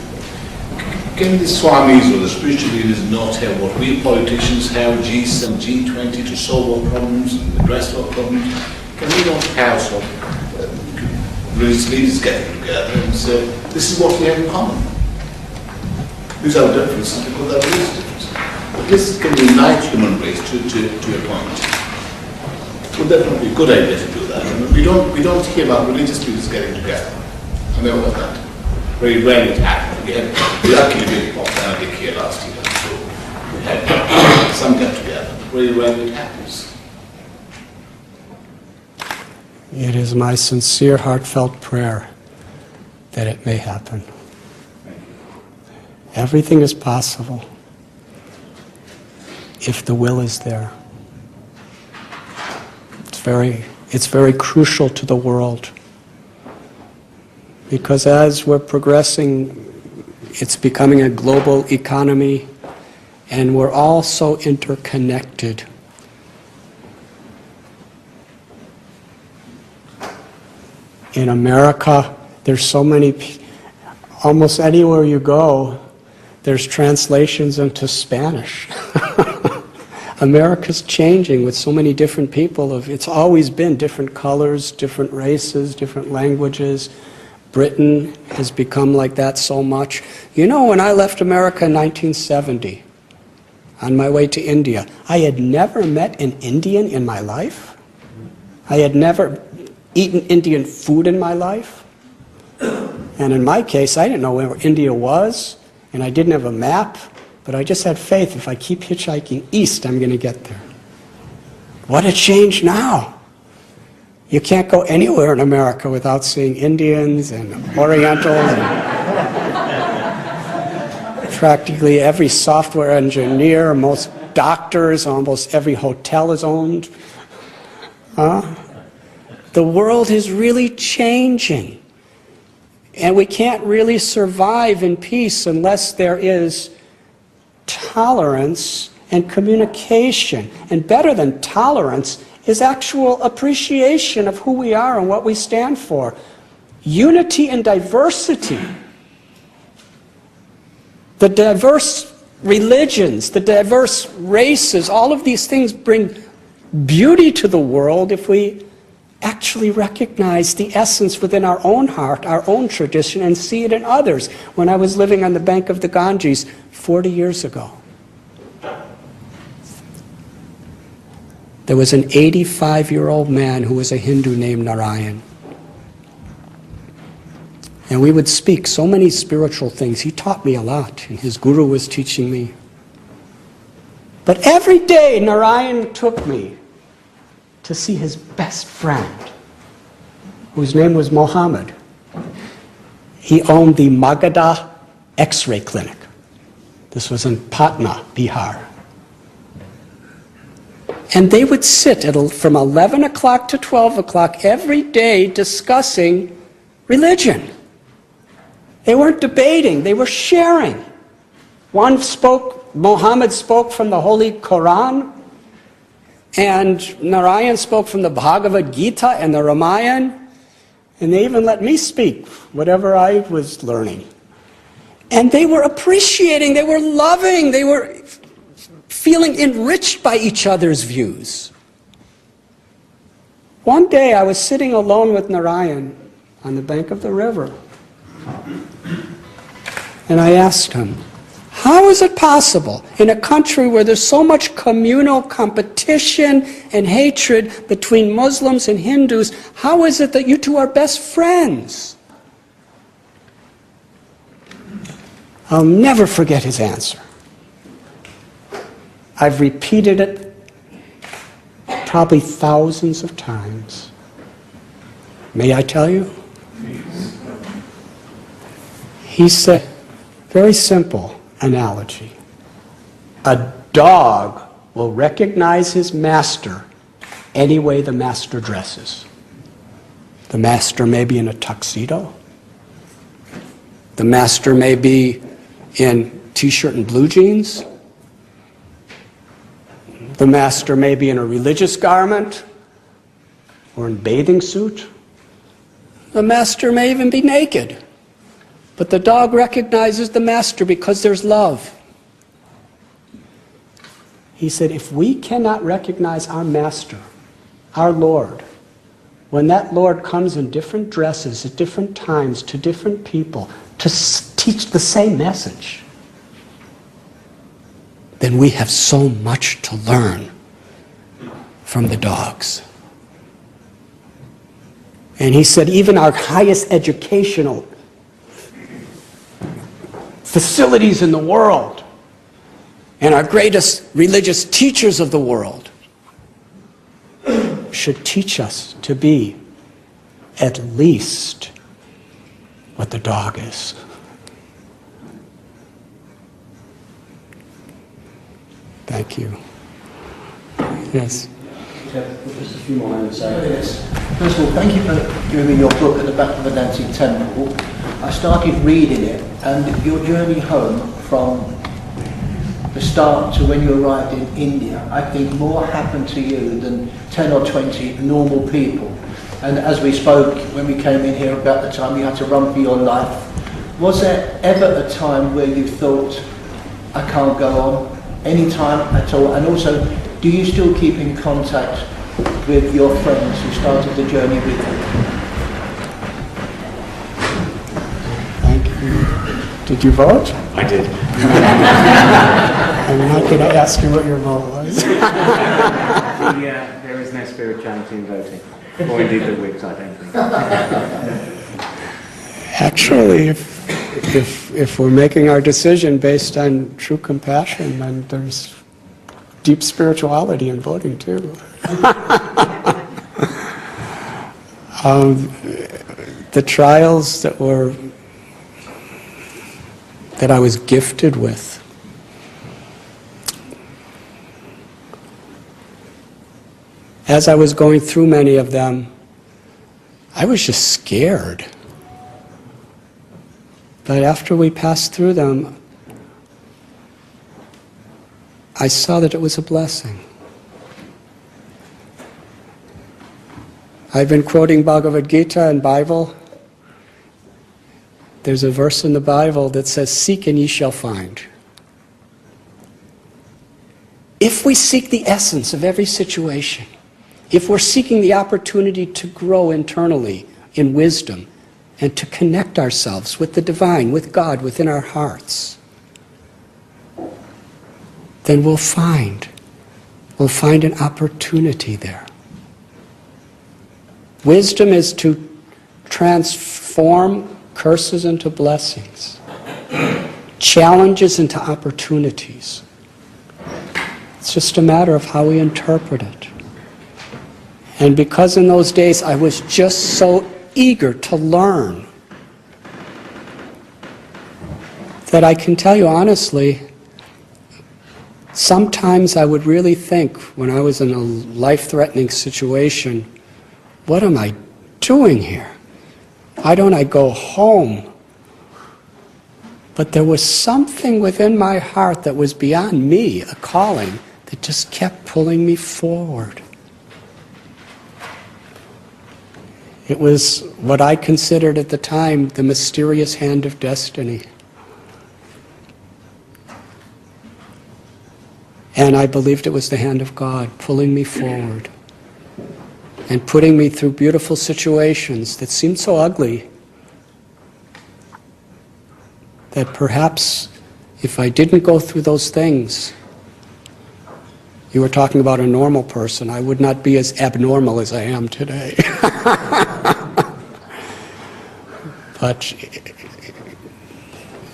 Can the Swamis or the spiritual leaders not have what we politicians have, G7, G20, to solve our problems and address our problems? Can we not have some religious leaders getting together and say, this is what we have in common? These are differences because there is differences. But this can unite human race to a point. Would that not be a good idea to do that? I mean, we don't hear about religious leaders getting together. I know about that. Very rarely it happened. We had luckily very popular here last year, so we had some get together. Very rarely it happens. It is my sincere, heartfelt prayer that it may happen. Everything is possible if the will is there. It's very crucial to the world because as we're progressing, it's becoming a global economy and we're all so interconnected. In America, there's so many, almost anywhere you go, there's translations into Spanish. America's changing with so many different people. It's always been different colors, different races, different languages. Britain has become like that so much. You know, when I left America in 1970, on my way to India, I had never met an Indian in my life. I had never eaten Indian food in my life. And in my case, I didn't know where India was, and I didn't have a map, but I just had faith if I keep hitchhiking east, I'm going to get there. What a change now. You can't go anywhere in America without seeing Indians and Orientals. And practically every software engineer, most doctors, almost every hotel is owned. The world is really changing. And we can't really survive in peace unless there is tolerance and communication. And better than tolerance is actual appreciation of who we are and what we stand for. Unity and diversity. The diverse religions, the diverse races, all of these things bring beauty to the world if we actually recognize the essence within our own heart, our own tradition, and see it in others. When I was living on the bank of the Ganges 40 years ago, there was an 85-year-old man who was a Hindu named Narayan. And we would speak so many spiritual things. He taught me a lot, and his guru was teaching me. But every day, Narayan took me to see his best friend, whose name was Mohammed. He owned the Magadha X-ray clinic. This was in Patna, Bihar. And they would sit from 11 o'clock to 12 o'clock every day discussing religion. They weren't debating, they were sharing. Muhammad spoke from the Holy Quran, and Narayan spoke from the Bhagavad Gita and the Ramayana, and they even let me speak whatever I was learning. And they were appreciating, they were loving, they were feeling enriched by each other's views. One day I was sitting alone with Narayan on the bank of the river, and I asked him, how is it possible in a country where there's so much communal competition and hatred between Muslims and Hindus, how is it that you two are best friends? I'll never forget his answer. I've repeated it probably thousands of times. May I tell you? He said, very simple analogy. A dog will recognize his master any way the master dresses. The master may be in a tuxedo. The master may be in t-shirt and blue jeans. The master may be in a religious garment or in bathing suit. The master may even be naked. But the dog recognizes the master because there's love. He said, if we cannot recognize our master, our Lord, when that Lord comes in different dresses at different times to different people to teach the same message, then we have so much to learn from the dogs. And he said, even our highest educational facilities in the world and our greatest religious teachers of the world should teach us to be at least what the dog is. Thank you. Yes. Just a few more moments. Yes. First of all, thank you for giving me your book at the back of the Dancing Temple. I started reading it, and your journey home from the start to when you arrived in India, I think more happened to you than 10 or 20 normal people. And as we spoke when we came in here about the time you had to run for your life, was there ever a time where you thought, I can't go on? Any time at all? And also, do you still keep in contact with your friends who started the journey with you? Thank you. Did you vote? I did. I'm not going to ask you what your vote was. There is no spirituality in voting. Or indeed the Whigs, I don't think. Actually, if we're making our decision based on true compassion, then there's deep spirituality in voting too. The trials that I was gifted with, as I was going through many of them, I was just scared. But after we passed through them, I saw that it was a blessing. I've been quoting Bhagavad Gita and Bible. There's a verse in the Bible that says, "Seek and ye shall find." If we seek the essence of every situation, if we're seeking the opportunity to grow internally in wisdom and to connect ourselves with the divine, with God within our hearts, then we'll find an opportunity there. Wisdom is to transform curses into blessings, challenges into opportunities. It's just a matter of how we interpret it. And because in those days I was just so eager to learn, that I can tell you honestly, sometimes I would really think when I was in a life-threatening situation, what am I doing here? Why don't I go home But there was something within my heart that was beyond me, a calling, that just kept pulling me forward. It was what I considered at the time the mysterious hand of destiny. And I believed it was the hand of God pulling me forward and putting me through beautiful situations that seemed so ugly that perhaps if I didn't go through those things, you were talking about a normal person, I would not be as abnormal as I am today. But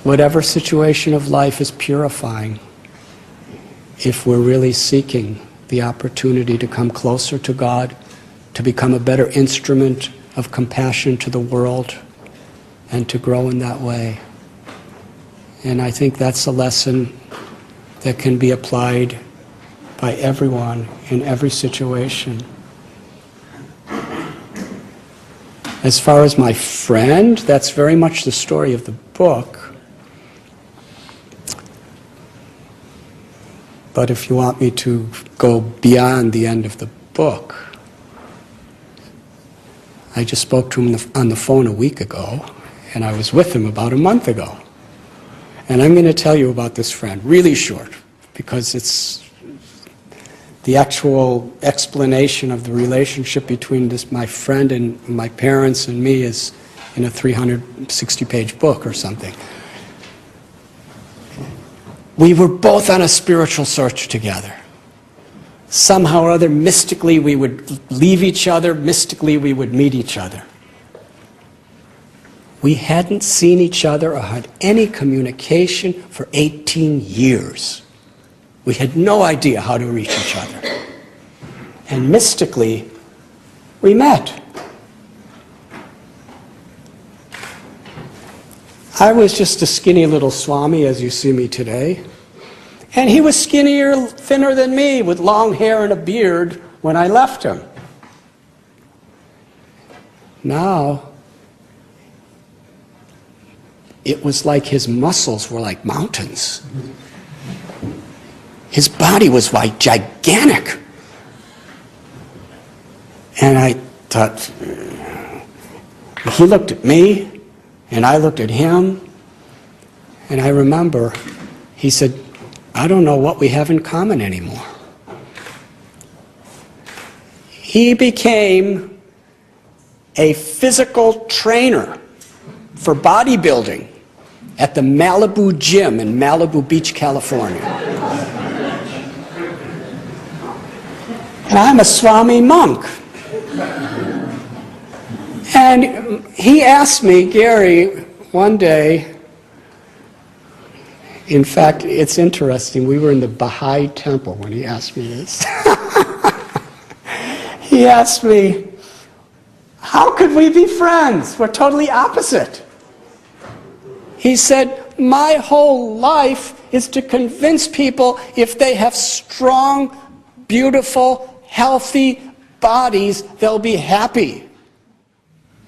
whatever situation of life is purifying, if we're really seeking the opportunity to come closer to God, to become a better instrument of compassion to the world, and to grow in that way. And I think that's a lesson that can be applied by everyone in every situation. As far as my friend, that's very much the story of the book. But if you want me to go beyond the end of the book, I just spoke to him on the phone a week ago, and I was with him about a month ago. And I'm going to tell you about this friend, really short, because it's the actual explanation of the relationship between my friend and my parents and me is in a 360-page book or something. We were both on a spiritual search together. Somehow or other, mystically, we would leave each other, mystically, we would meet each other. We hadn't seen each other or had any communication for 18 years. We had no idea how to reach each other. And mystically, we met. I was just a skinny little Swami, as you see me today. And he was skinnier, thinner than me, with long hair and a beard when I left him. Now, it was like his muscles were like mountains. His body was like gigantic. And I thought, he looked at me, and I looked at him, and I remember he said, I don't know what we have in common anymore. He became a physical trainer for bodybuilding at the Malibu Gym in Malibu Beach, California. And I'm a Swami monk. And he asked me, Gary, one day, in fact, it's interesting, we were in the Baha'i temple when he asked me this. He asked me, how could we be friends? We're totally opposite. He said, my whole life is to convince people if they have strong, beautiful, healthy bodies, they'll be happy.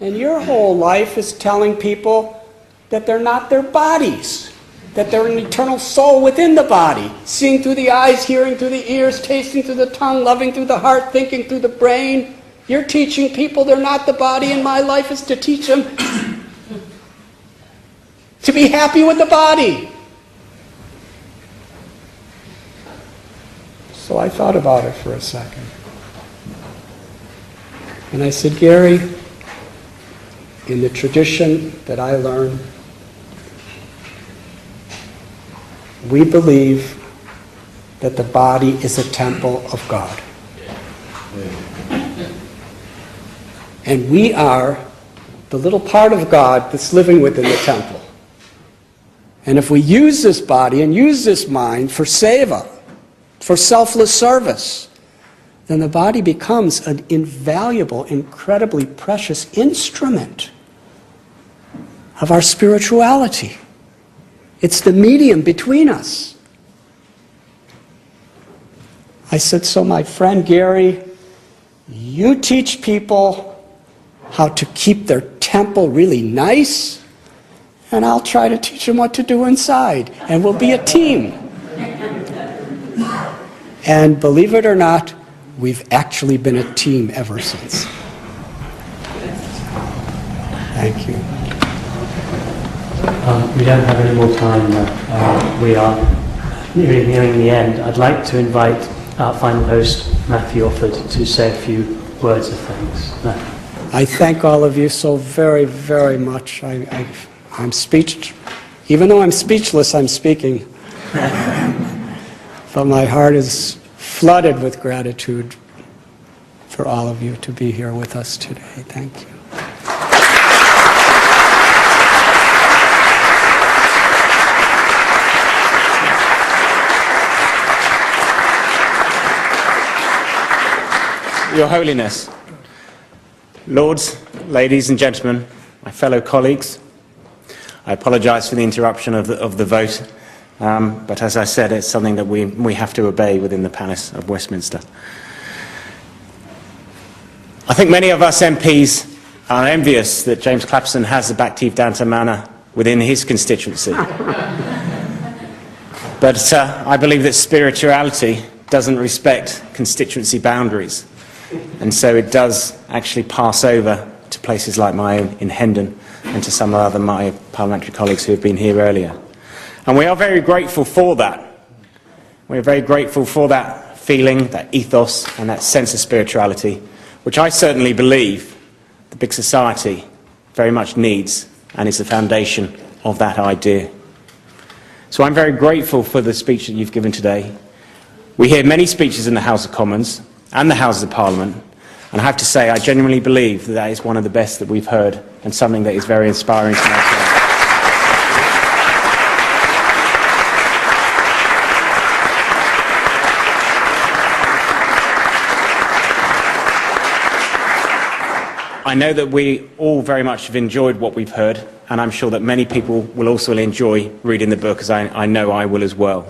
And your whole life is telling people that they're not their bodies, that they're an eternal soul within the body, seeing through the eyes, hearing through the ears, tasting through the tongue, loving through the heart, thinking through the brain. You're teaching people they're not the body, and my life is to teach them to be happy with the body. So I thought about it for a second. And I said, Gary, in the tradition that I learned, we believe that the body is a temple of God. And we are the little part of God that's living within the temple. And if we use this body and use this mind for seva, for selfless service, then the body becomes an invaluable, incredibly precious instrument of our spirituality. It's the medium between us. I said, so my friend Gary, you teach people how to keep their temple really nice, and I'll try to teach him what to do inside, and we'll be a team. And believe it or not, we've actually been a team ever since. Thank you. We don't have any more time. We are nearing the end. I'd like to invite our final host, Matthew Offord, to say a few words of thanks. Matthew. I thank all of you so very, very much. I'm even though I'm speechless, I'm speaking. But my heart is flooded with gratitude for all of you to be here with us today. Thank you. Your Holiness, Lords, ladies and gentlemen, my fellow colleagues, I apologise for the interruption of the vote, but as I said, it's something that we have to obey within the Palace of Westminster. I think many of us MPs are envious that James Clapperson has the Bhakti Danta Manor within his constituency. But I believe that spirituality doesn't respect constituency boundaries. And so it does actually pass over to places like my own in Hendon and to some of my parliamentary colleagues who have been here earlier. And we are very grateful for that. We are very grateful for that feeling, that ethos and that sense of spirituality, which I certainly believe the big society very much needs and is the foundation of that idea. So I'm very grateful for the speech that you've given today. We hear many speeches in the House of Commons and the Houses of Parliament, and I have to say I genuinely believe that that is one of the best that we've heard and something that is very inspiring to myself. I know that we all very much have enjoyed what we've heard, and I'm sure that many people will also enjoy reading the book, as I know I will as well.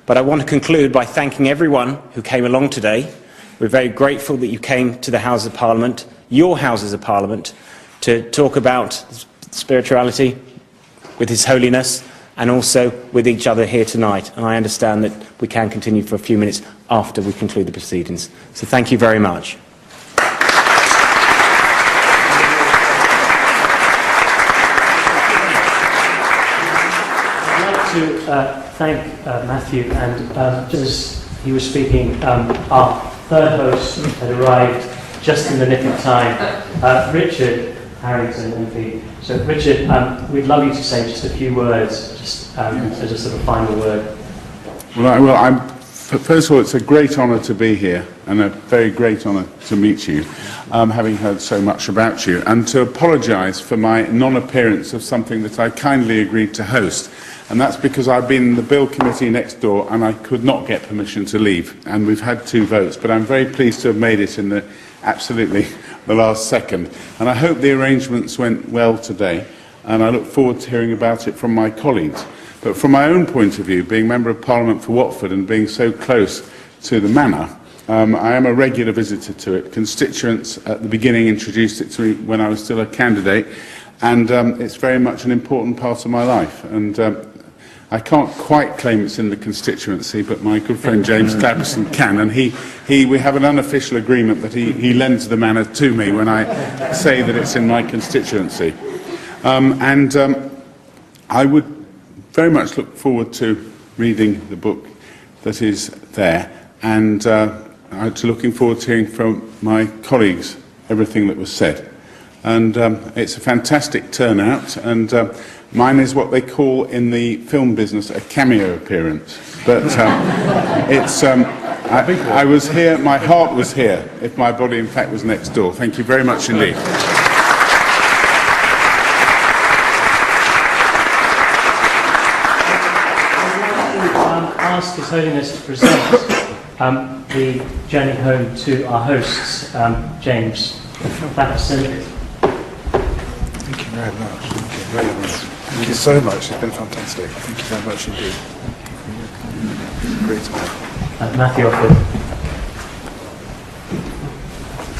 But I want to conclude by thanking everyone who came along today. We're very grateful that you came to the Houses of Parliament, your Houses of Parliament, to talk about spirituality with His Holiness and also with each other here tonight. And I understand that we can continue for a few minutes after we conclude the proceedings. So thank you very much. I'd like to thank Matthew, and just as he was speaking, our third host had arrived just in the nick of time, Richard Harrington MP. So Richard, we'd love you to say just a few words, just as a sort of final word. Well, first of all, it's a great honour to be here and a very great honour to meet you, having heard so much about you, and to apologise for my non-appearance of something that I kindly agreed to host. And that's because I've been in the Bill Committee next door and I could not get permission to leave. And we've had 2 votes, but I'm very pleased to have made it in absolutely the last second. And I hope the arrangements went well today, and I look forward to hearing about it from my colleagues. But from my own point of view, being Member of Parliament for Watford and being so close to the manor, I am a regular visitor to it. Constituents at the beginning introduced it to me when I was still a candidate, and it's very much an important part of my life. And I can't quite claim it's in the constituency, but my good friend James Clapperson can, and we have an unofficial agreement that he lends the manor to me when I say that it's in my constituency. I would very much look forward to reading the book that is there, and to looking forward to hearing from my colleagues everything that was said. And it's a fantastic turnout, and mine is what they call in the film business a cameo appearance. But I was here, my heart was here, if my body in fact was next door. Thank you very much indeed. Ask His Holiness to present the journey home to our hosts, James Clapperson. Thank you very much. Thank you very much. Thank you so much. It's been fantastic. Thank you very much indeed. Great time. Matthew Offord.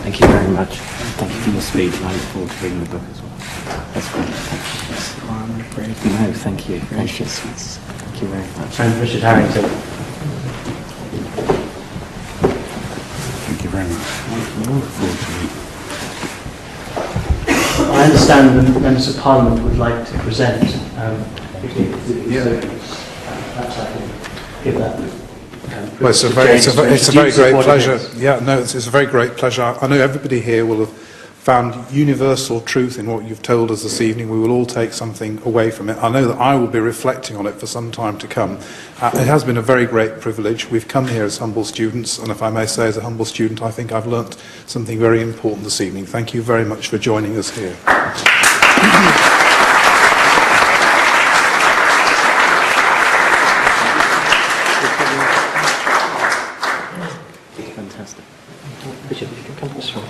Thank you very much. Thank you for your speech. I look forward to reading the book as well. No, thank you. Gracious. Thank you very much. And Richard Harrington. Thank you very much. I look forward to it. I understand the members of Parliament would like to present. Perhaps I can give that. Well, it's a very great pleasure. Yeah, no, it's a very great pleasure. I know everybody here will have found universal truth in what you've told us this evening. We will all take something away from it. I know that I will be reflecting on it for some time to come. It has been a very great privilege. We've come here as humble students, and if I may say, as a humble student, I think I've learnt something very important this evening. Thank you very much for joining us here. Fantastic. Richard, if you can come this way.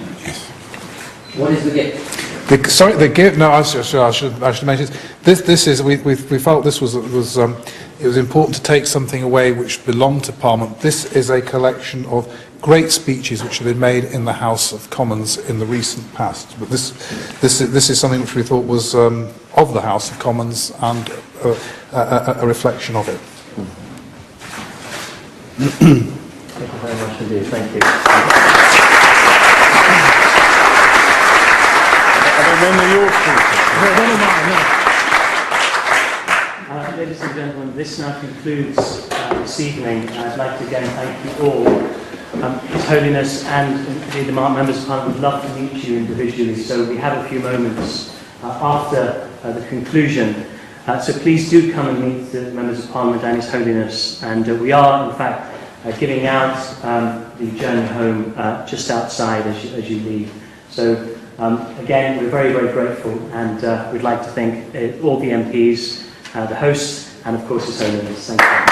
What is the gift? Sorry, the gift. No, I should mention this. This is we felt this was it was important to take something away which belonged to Parliament. This is a collection of great speeches which have been made in the House of Commons in the recent past. But this is something which we thought was of the House of Commons and a reflection of it. Thank you very much indeed. Thank you. Ladies and gentlemen, this now concludes this evening. I'd like to again thank you all. His Holiness and indeed the members of Parliament would love to meet you individually, so we have a few moments after the conclusion. So please do come and meet the members of Parliament and His Holiness. And we are, in fact, giving out the journey home just outside as you leave. So again, we're very, very grateful, and we'd like to thank all the MPs, the hosts, and of course His Holiness. Thank you.